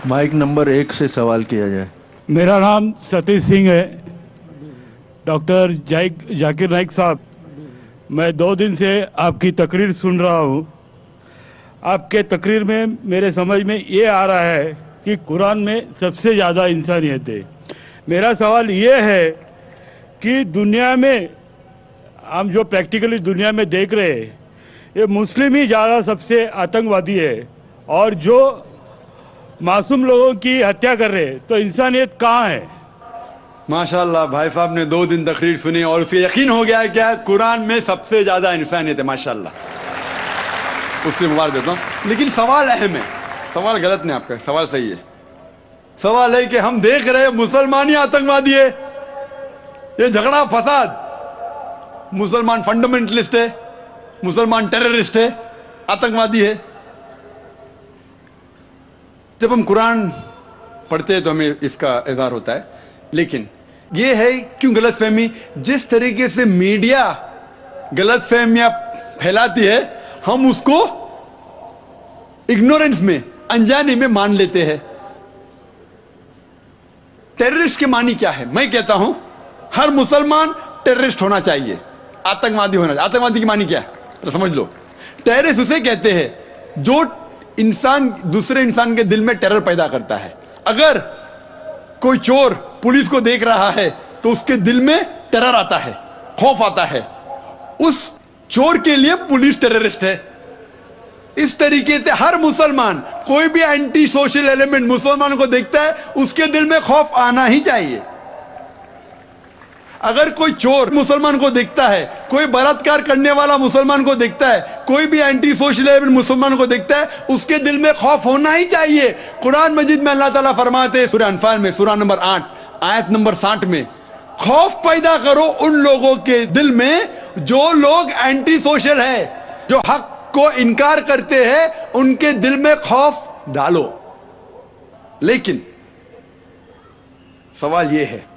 Mic number 1 से सवाल किया जाए। मेरा नाम सतीश सिंह है। डॉक्टर जाकिर नाइक साहब, मैं 2 दिन से आपकी तकरीर सुन रहा हूँ। आपके तकरीर में मेरे समझ में ये आ रहा है कि कुरान में सबसे ज़्यादा इंसानियत है। मेरा सवाल ये है कि दुनिया में हम जो प्रैक्टिकली दुनिया में देख रहे हैं, ये मुस्लिम ही ज़्यादा सबसे आतंकवादी है और जो मासूम लोगों की हत्या कर रहे हैं, तो इंसानियत कहाँ है? माशाल्लाह, भाई साहब ने 2 दिन तकरीर सुनी और उसे यकीन हो गया है क्या कुरान में सबसे ज्यादा इंसानियत है। माशाल्लाह, उसके मुबारक देता हूँ। लेकिन सवाल अहम है, सवाल गलत नहीं, आपका सवाल सही है। सवाल है कि हम देख रहे हैं मुसलमान ही आतंकवादी है, ये झगड़ा फसाद, मुसलमान फंडामेंटलिस्ट है, मुसलमान टेररिस्ट है, आतंकवादी है। जब हम कुरान पढ़ते हैं तो हमें इसका इज़हार होता है। लेकिन ये है क्यों गलतफहमी, जिस तरीके से मीडिया गलतफहमियां फैलाती है, हम उसको इग्नोरेंस में, अनजाने में मान लेते हैं। टेररिस्ट के मानी क्या है? मैं कहता हूं हर मुसलमान टेररिस्ट होना चाहिए, आतंकवादी होना चाहिए। आतंकवादी की मानी क्या है तो समझ लो। टेररिस्ट उसे कहते हैं जो इंसान दूसरे इंसान के दिल में टेरर पैदा करता है। अगर कोई चोर पुलिस को देख रहा है तो उसके दिल में टेरर आता है, खौफ आता है, उस चोर के लिए पुलिस टेररिस्ट है। इस तरीके से हर मुसलमान, कोई भी एंटी सोशल एलिमेंट मुसलमान को देखता है, उसके दिल में खौफ आना ही चाहिए। अगर कोई चोर मुसलमान को देखता है, कोई बलात्कार करने वाला मुसलमान को देखता है, कोई भी एंटी सोशल एलिमेंट मुसलमान को देखता है, उसके दिल में खौफ होना ही चाहिए। कुरान मजीद में अल्लाह ताला फरमाते हैं सूरह अनफाल में, सूरह नंबर 8 आयत नंबर 60 में, खौफ पैदा करो उन लोगों के दिल में जो लोग एंटी सोशल है, जो हक को इनकार करते हैं, उनके दिल में खौफ डालो। लेकिन सवाल यह है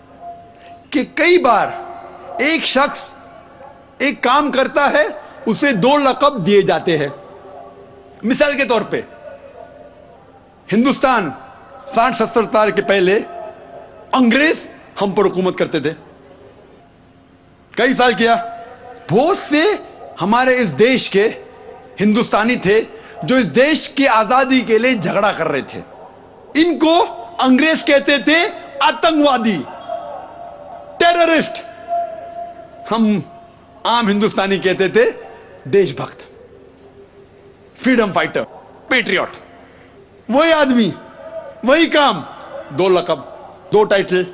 कि कई बार एक शख्स एक काम करता है, उसे 2 लक़ब दिए जाते हैं। मिसाल के तौर पे हिंदुस्तान 60-70 साल के पहले अंग्रेज हम पर हुकूमत करते थे, कई साल किया। बहुत से हमारे इस देश के हिंदुस्तानी थे जो इस देश की आजादी के लिए झगड़ा कर रहे थे। इनको अंग्रेज कहते थे आतंकवादी, टेररिस्ट। हम आम हिंदुस्तानी कहते थे देशभक्त, फ्रीडम फाइटर, पेट्रियट। वही आदमी, वही काम, 2 लक़ब, 2 टाइटल।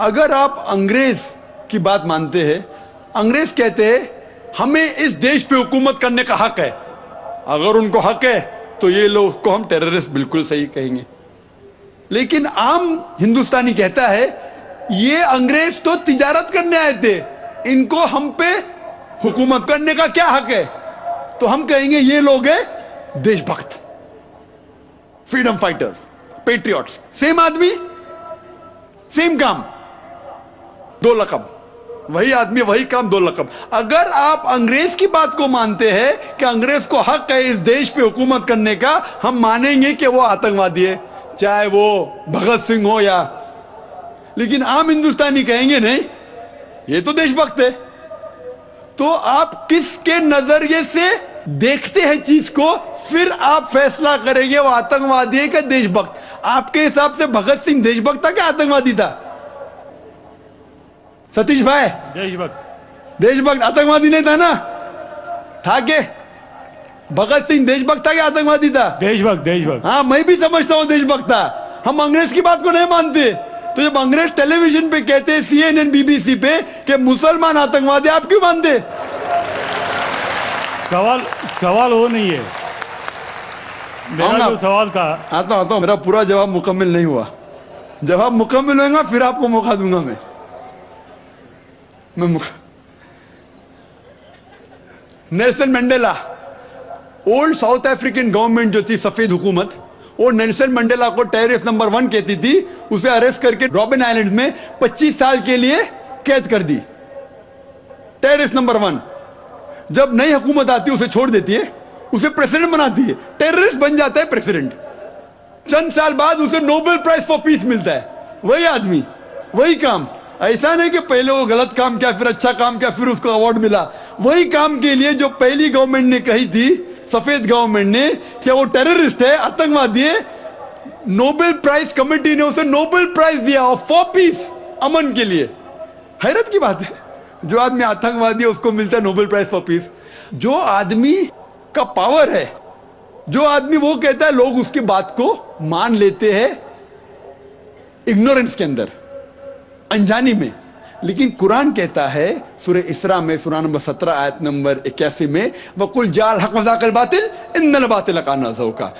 अगर आप अंग्रेज की बात मानते हैं, अंग्रेज कहते हैं हमें इस देश पे हुकूमत करने का हक है। अगर उनको हक है तो ये लोग को हम टेररिस्ट बिल्कुल सही कहेंगे। लेकिन आम हिंदुस्तानी कहता है ये अंग्रेज तो तिजारत करने आए थे, इनको हम पे हुकूमत करने का क्या हक है? तो हम कहेंगे ये लोग हैं देशभक्त, फ्रीडम फाइटर्स, पेट्रियट्स। सेम आदमी, सेम काम, 2 लक़ब। वही आदमी, वही काम, 2 लक़ब। अगर आप अंग्रेज की बात को मानते हैं कि अंग्रेज को हक है इस देश पे हुकूमत करने का, हम मानेंगे कि वो आतंकवादी है, चाहे वो भगत सिंह हो या। लेकिन आम हिंदुस्तानी कहेंगे नहीं, ये तो देशभक्त है। तो आप किसके नजरिए से देखते हैं चीज को, फिर आप फैसला करेंगे वो आतंकवादी है कि देशभक्त। आपके हिसाब से भगत सिंह देशभक्त था क्या आतंकवादी था? सतीश भाई, देशभक्त। देशभक्त, आतंकवादी नहीं था ना? था के भगत सिंह देशभक्त था क्या आतंकवादी था? देशभक्त, देशभक्त। हाँ, मैं भी समझता हूं देशभक्त था। हम अंग्रेज की बात को नहीं मानते। तो जब अंग्रेज टेलीविजन पे कहते हैं, CNN, BBC पे, कि मुसलमान आतंकवादी, आप क्यों मानते? सवाल वो नहीं है। मेरा जो सवाल था, आता हूं, मेरा पूरा जवाब मुकम्मल नहीं हुआ। जवाब मुकम्मल होगा फिर आपको मौका दूंगा मैं Nelson Mandela, old south African government जो थी, सफेद हुकूमत, वो नेल्सन मंडेला को टेररिस्ट नंबर 1 कहती थी। उसे अरेस्ट करके रॉबिन आइलैंड में 25 साल के लिए कैद कर दी। Terrorist number 1। जब नई हुकूमत आती है उसे छोड़ देती है, उसे प्रेसिडेंट बनाती है, टेररिस्ट बन जाता है प्रेसिडेंट। चंद साल बाद उसे नोबेल प्राइज फॉर पीस मिलता है। वही आदमी, वही काम। ऐसा नहीं कि पहले वो गलत काम किया, फिर अच्छा काम किया, फिर उसको अवार्ड मिला। वही काम के लिए जो पहली गवर्नमेंट ने कही थी, सफेद गवर्नमेंट ने, कि वो टेररिस्ट है, आतंकवादी है, नोबेल प्राइज कमेटी ने उसे नोबेल प्राइज दिया फॉर पीस, अमन के लिए। हैरत की बात है, जो आदमी आतंकवादी है उसको मिलता है नोबेल प्राइज फॉर पीस। जो आदमी का पावर है, जो आदमी वो कहता है, लोग उसकी बात को मान लेते हैं इग्नोरेंस के अंदर, अनजानी में। लेकिन कुरान कहता है सूरह इसरा में, सूरा नंबर 17 आयत नंबर 81 में, वकुल जाल हक वज़ाकल बातिल इन्नल बातिल काना ज़हूका।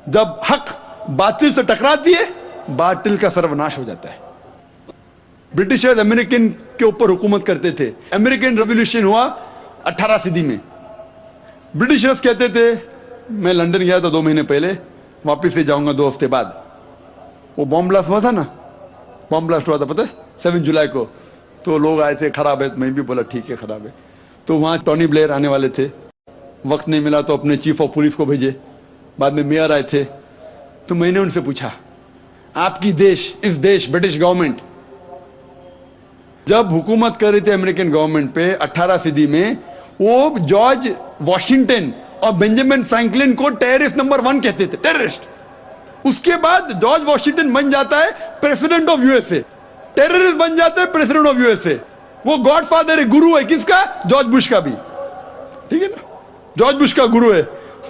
जब हक बातिल से टकराती है, बातिल का सर्वनाश हो जाता है। ब्रिटिशर्स अमेरिकन के ऊपर हुकूमत करते थे। अमेरिकन रेवोल्यूशन हुआ 18 सदी में। ब्रिटिशर्स कहते थे, मैं लंदन गया था 2 महीने पहले, वापिस से जाऊंगा 2 हफ्ते बाद। वो बॉम्ब ब्लास्ट हुआ था ना, बॉम्ब ब्लास्ट हुआ था, पता है, 7 जुलाई को। तो लोग आए थे, खराब है, मैं भी बोला ठीक है खराब है। तो वहां टोनी ब्लेयर आने वाले थे, वक्त नहीं मिला तो अपने चीफ ऑफ पुलिस को भेजे, बाद में मेयर आए थे। तो मैंने उनसे पूछा, आपकी देश, इस देश ब्रिटिश गवर्नमेंट जब हुकूमत कर रही थी अमेरिकन गवर्नमेंट पे 18 सदी में, वो जॉर्ज वॉशिंगटन और बेंजामिन फ्रैंकलिन को टेररिस्ट नंबर 1 कहते थे, टेररिस्ट। उसके बाद जॉर्ज वॉशिंगटन बन जाता है प्रेसिडेंट ऑफ यूएसए, टेररिस्ट बन जाता है प्रेसिडेंट ऑफ यूएसए। वो गॉडफादर है, गुरु है, किसका? जॉर्ज बुश का भी, ठीक है ना, जॉर्ज बुश का गुरु है।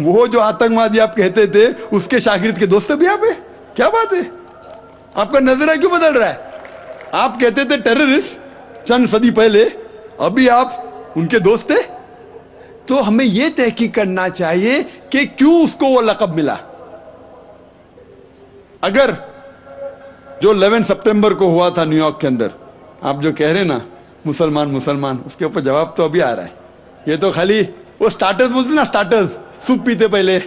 वो जो आतंकवादी आप कहते थे, उसके शागिर्द के दोस्त भी आप है। क्या बात है, आपका नजरिया क्यों बदल रहा है? आप कहते थे टेररिस्ट चंद सदी पहले, अभी आप उनके दोस्त थे। तो हमें यह तहकीक करना चाहिए कि क्यों उसको वो लक़ब मिला। अगर जो 11 सितंबर को हुआ था न्यूयॉर्क के अंदर, आप जो कह रहे ना मुसलमान मुसलमान, उसके ऊपर जवाब तो अभी आ रहा है। ये तो खाली वो स्टार्टर्स बोलते ना, स्टार्टर्स, सूप पीते पहले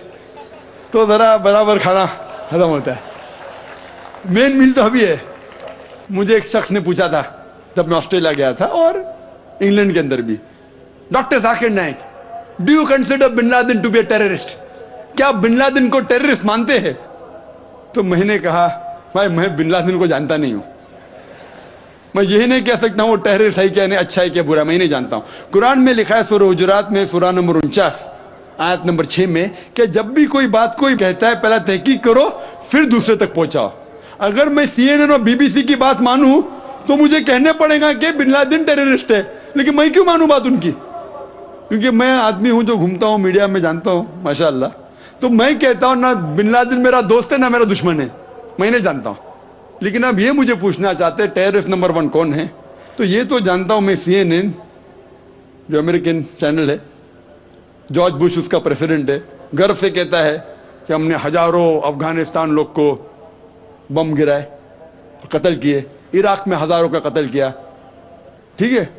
तो जरा बराबर खाना खत्म होता है, मेन मील तो अभी है। मुझे एक शख्स ने पूछा था जब मैं ऑस्ट्रेलिया गया था, और इंग्लैंड के अंदर भी, doctor Zakir Naik, do you consider bin Laden to be a terrorist? क्या आप बिन लादेन को टेररिस्ट मानते हैं? तो मैंने कहा, भाई मैं बिन लादेन को जानता नहीं हूं, मैं यही नहीं कह सकता हूं वो टेररिस्ट है क्या नहीं, अच्छा है क्या बुरा, मैं नहीं जानता हूं। कुरान में लिखा है सूरह हुजुरात में, सूरा नंबर 49 आयत नंबर 6 में, कि जब भी कोई बात कोई कहता है, पहला तहकीक करो, फिर दूसरे तक पहुंचाओ। अगर मैं CNN और BBC की बात मानूं तो मुझे कहने पड़ेगा कि बिन लादेन टेररिस्ट है, लेकिन मैं क्यों मानूं बात उनकी? क्योंकि मैं आदमी हूं जो घूमता हूं मीडिया में, जानता हूं माशाअल्लाह। तो मैं कहता हूं ना बिन लादेन मेरा दोस्त है ना मेरा दुश्मन है, मैं नहीं जानता हूं। लेकिन अब ये मुझे पूछना चाहते हैं टेररिस्ट नंबर 1 कौन है, तो ये तो जानता हूं मैं, CNN जो अमेरिकन चैनल है, जॉर्ज बुश उसका प्रेसिडेंट है, गर्व से कहता है कि हमने हजारों अफगानिस्तान लोग को बम गिराए, कत्ल किए, इराक में हजारों का कत्ल किया, ठीक है।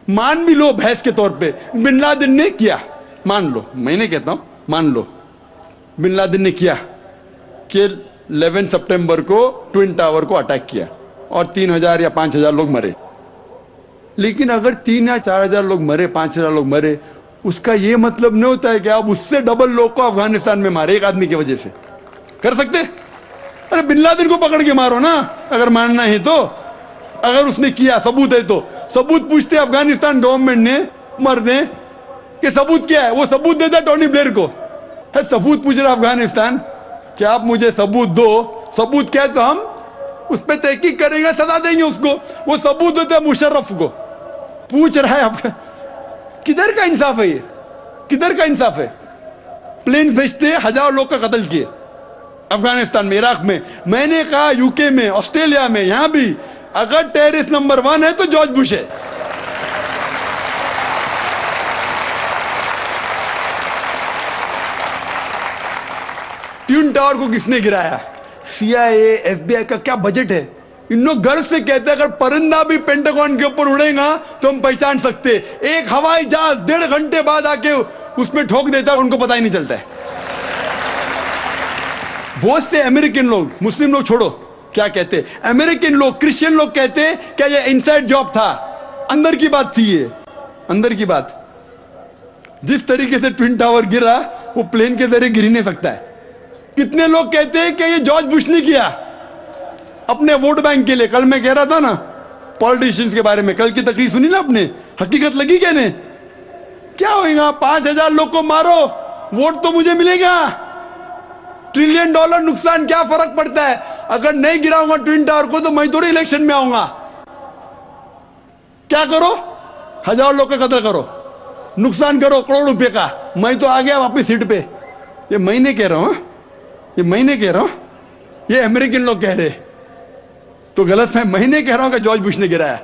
मान भी लो बहस के तौर पे बिन लादेन ने किया, मान लो, मैं नहीं कहता हूं, मान लो बिन लादेन ने किया कि 11 सितंबर को ट्विन टावर को अटैक किया और 3000 या 5000 लोग मरे। लेकिन अगर 3 या 4000 लोग मरे, 5000 लोग मरे, उसका यह मतलब नहीं होता है कि आप उससे डबल लोग को अफगानिस्तान में मारे एक आदमी की वजह से। कर सकते? अरे बिन लादेन को पकड़ के मारो ना, अगर मानना है तो। अगर उसने किया, सबूत है तो सबूत पूछते अफगानिस्तान गवर्नमेंट ने, मर्दे कि सबूत क्या है, वो सबूत देता टोनी ब्लेयर को। है सबूत पूछ रहा अफगानिस्तान कि आप मुझे सबूत दो, सबूत क्या है तो हम उस पर तहकीक करेंगे, सजा देंगे उसको। वो सबूत देता मुशर्रफ को, पूछ रहा है। किधर का इंसाफ है ये? किधर का इंसाफ है? प्लेन भेजते हजारों लोग का कत्ल किए अफगानिस्तान में, इराक में। मैंने कहा यूके में, ऑस्ट्रेलिया में, यहां भी अगर टेररिस्ट नंबर 1 है तो जॉर्ज बुश है। ट्विन टावर को किसने गिराया? CIA, FBI का क्या बजट है? इन लोग गर्व से कहते हैं अगर परिंदा भी पेंटागन के ऊपर उड़ेगा तो हम पहचान सकते। एक हवाई जहाज 1.5 घंटे बाद आके उसमें ठोक देता है, उनको पता ही नहीं चलता है। बहुत से अमेरिकन लोग, मुस्लिम लोग छोड़ो, क्या कहते, अमेरिकन लोग, क्रिश्चियन लोग कहते क्या ये इनसाइड जॉब था, अंदर की बात थी, ये अंदर की बात। जिस तरीके से ट्विन टावर गिरा वो प्लेन के जरिए गिर ही नहीं सकता है। कितने लोग कहते हैं कि ये जॉर्ज बुश ने किया अपने वोट बैंक के लिए। कल मैं कह रहा था ना पॉलिटिशियंस के बारे में, कल की तकरीर सुनी ना आपने, हकीकत लगी क्या ने? क्या होगा? 5,000 लोग को मारो, वोट तो मुझे मिलेगा। $1 ट्रिलियन नुकसान, क्या फर्क पड़ता है? अगर नहीं गिराऊंगा ट्विन टावर को तो मैं थोड़ी इलेक्शन में आऊंगा। क्या करो? 1,000 लोग का कत्ल करो, नुकसान करो करोड़ रुपए का, मैं तो आ गया वापस सीट पे। ये मैं नहीं कह रहा हूं, ये मैं नहीं कह रहा हूं, ये अमेरिकन लोग कह रहे। तो गलत है, मैं नहीं कह रहा हूं कि जॉर्ज बुश ने गिराया।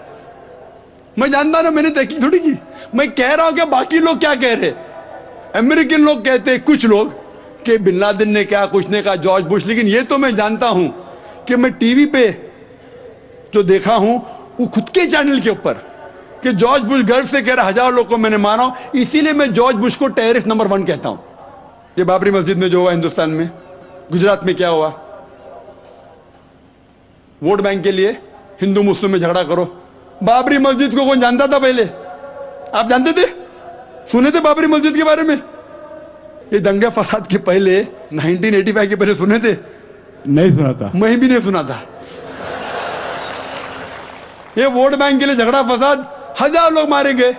मैं जानता ना, मैंने तहकीक थोड़ी की। मैं कह रहा हूं कि बाकी लोग क्या कह रहे। अमेरिकन लोग कहते हैं कुछ लोग कि बिन लादेन ने क्या, कुछ ने कहा जॉर्ज बुश। लेकिन ये तो मैं जानता हूं कि मैं टीवी पे जो देखा हूं वो खुद के चैनल के ऊपर कि जॉर्ज बुश गर्व से कह रहा 1,000 लोग को मैंने मारा हूं। इसीलिए मैं जॉर्ज बुश को टेररिस्ट नंबर 1 कहता हूं। ये बाबरी मस्जिद में जो हुआ हिंदुस्तान में, गुजरात में क्या हुआ, वोट बैंक के लिए हिंदू मुस्लिम में झगड़ा करो। बाबरी मस्जिद को कौन जानता था पहले? आप जानते थे? सुने थे बाबरी मस्जिद के बारे में? ये दंगे फसाद के पहले 1985 के पहले सुने थे? नहीं सुना था। मैं भी नहीं सुना था। ये वोट बैंक के लिए झगड़ा फसाद, 1,000 लोग मारे गए।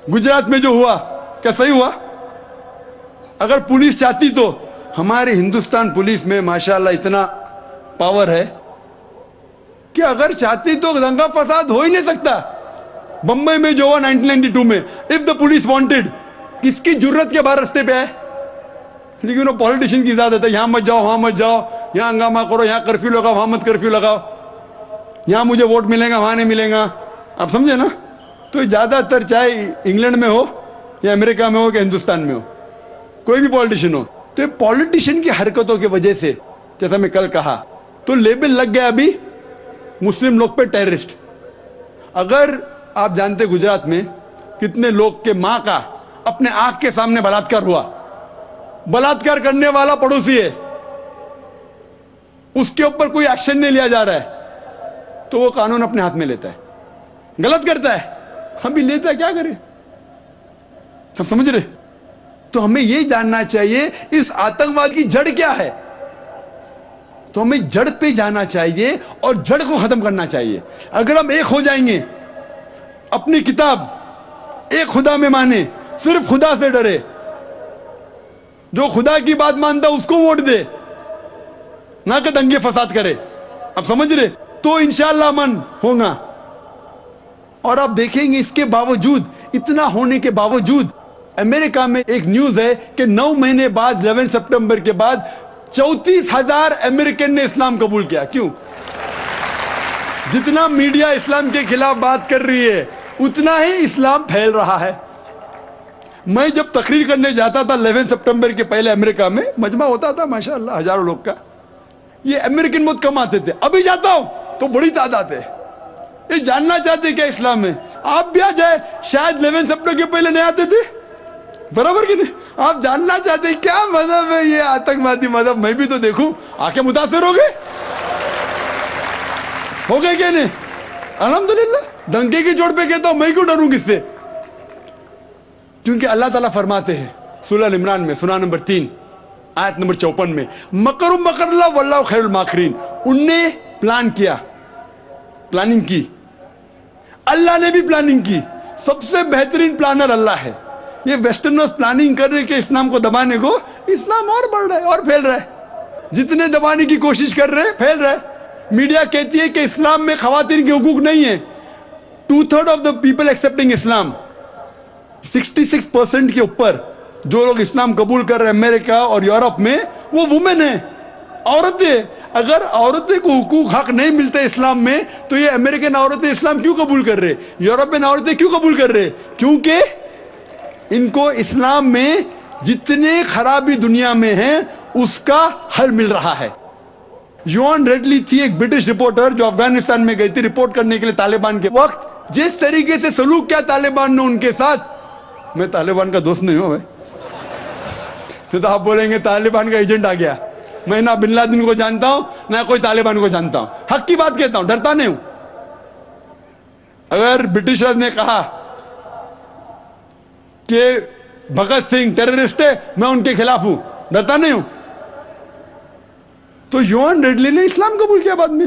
गुजरात में जो हुआ क्या सही हुआ? अगर पुलिस चाहती तो, हमारे हिंदुस्तान पुलिस में माशाल्लाह इतना पावर है कि अगर चाहती तो दंगा फसाद हो ही नहीं सकता। बंबई में जो हुआ 1992 में, इफ द पुलिस वांटेड, किसकी जरूरत के बाहर रास्ते पे आए? लेकिन वो पॉलिटिशियन की इजाजत है, यहां मत जाओ, वहां मत जाओ, यहां हंगामा करो, यहां कर्फ्यू लगाओ, वहां मत कर्फ्यू लगाओ, यहां मुझे वोट मिलेगा, वहां नहीं मिलेगा। आप समझे ना? तो ज्यादातर चाहे इंग्लैंड में हो या अमेरिका में हो या हिंदुस्तान में हो, कोई भी पॉलिटिशियन हो, तो ये पॉलिटिशियन की हरकतों की वजह से, जैसा मैं कल कहा, तो लेबल लग गया अभी मुस्लिम लोग पे टेररिस्ट। अगर आप जानते गुजरात में कितने लोग के मां का अपने आंख के सामने बलात्कार हुआ, बलात्कार करने वाला पड़ोसी है, उसके ऊपर कोई एक्शन नहीं लिया जा रहा है, तो वो कानून अपने हाथ में लेता है, गलत करता है, हम भी लेता है, क्या करें? सब समझ रहे? तो हमें यह जानना चाहिए इस आतंकवाद की जड़ क्या है। तो हमें जड़ पे जाना चाहिए और जड़ को खत्म करना चाहिए। अगर हम एक हो जाएंगे, अपनी किताब एक खुदा में माने, सिर्फ खुदा से डरे, जो खुदा की बात मानता उसको वोट दे, ना कि दंगे फसाद करे, आप समझ रहे? तो इंशाअल्लाह अमन होगा। और आप देखेंगे इसके बावजूद, इतना होने के बावजूद, अमेरिका में एक न्यूज है कि 9 महीने बाद 11 सितंबर के बाद 34,000 अमेरिकन ने इस्लाम कबूल किया। क्यों? जितना मीडिया इस्लाम के खिलाफ बात कर रही है उतना ही इस्लाम फैल रहा है। मैं जब तकरीर करने जाता था 11 सितंबर के पहले अमेरिका में, मजमा होता था माशाअल्लाह हजारों लोग का, ये अमेरिकन बहुत कम आते थे। अभी जाता हूं तो बड़ी तादाद है। ये जानना चाहते क्या इस्लाम में? आप भी आ जाए, शायद 11 सितंबर के पहले नहीं आते थे, बराबर कि नहीं? आप जानना चाहते क्या मजहब है ये आतंकवादी मजहब, मैं भी तो देखूं, आके मुतासिर हो गए क्या नहीं? अल्हम्दुलिल्लाह, डंके की चोट पे कहता हूं, मैं क्यों डरूं किससे? क्योंकि अल्लाह ताला फरमाते हैं सूरह अल इमरान में, सूरा नंबर 3 आयत नंबर 54 में, मकरुम मकरल्लाह वल्लाहु खैरुल माकिरीन। उनने प्लान किया, प्लानिंग की, अल्लाह ने भी प्लानिंग की। सबसे बेहतरीन प्लानर अल्लाह है। ये वेस्टर्नर्स प्लानिंग कर रहे कि इस्लाम को दबाने को, इस्लाम और बढ़ रहा है और फैल रहा है। जितने दबाने की कोशिश कर रहे हैं फैल रहा है। मीडिया कहती है कि इस्लाम में खवातीन के हुकूक नहीं है। 2/3 ऑफ द पीपल एक्सेप्टिंग इस्लाम, 66% के ऊपर जो लोग इस्लाम कबूल कर रहे हैं अमेरिका और यूरोप में, वो वुमेन है, औरतें। अगर औरतें को हुकूक हक नहीं मिलते इस्लाम में, तो ये अमेरिकन औरतें इस्लाम क्यों कबूल कर रहे, यूरोपियन औरतें क्यों कबूल कर रहे? क्योंकि इनको इस्लाम में जितने खराबी दुनिया में है उसका हल मिल रहा है। योन रेडली थी एक ब्रिटिश रिपोर्टर जो अफगानिस्तान में गई थी रिपोर्ट करने के लिए तालिबान के वक्त। जिस तरीके से सलूक किया तालिबान ने उनके साथ, मैं तालिबान का दोस्त नहीं हूं भाई, तो आप बोलेंगे तालिबान का एजेंट आ गया। मैं ना बिन लादेन को जानता हूं ना कोई तालिबान को जानता हूं, हक की बात कहता हूं, डरता नहीं हूं। अगर ब्रिटिशर्स ने कहा कि भगत सिंह टेररिस्ट है, मैं उनके खिलाफ हूं, डरता नहीं हूं। تو یوان ریڈلی نے اسلام قبول کیا بعد میں,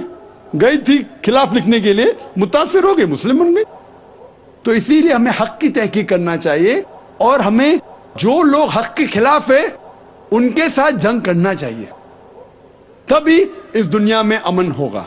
گئی تھی خلاف لکھنے کے لیے, متاثر ہو گئے, مسلم بن گئے. تو اسی لیے ہمیں حق کی تحقیق کرنا چاہیے, اور ہمیں جو لوگ حق کے خلاف ہے ان کے ساتھ جنگ کرنا چاہیے, تبھی اس دنیا میں امن ہوگا.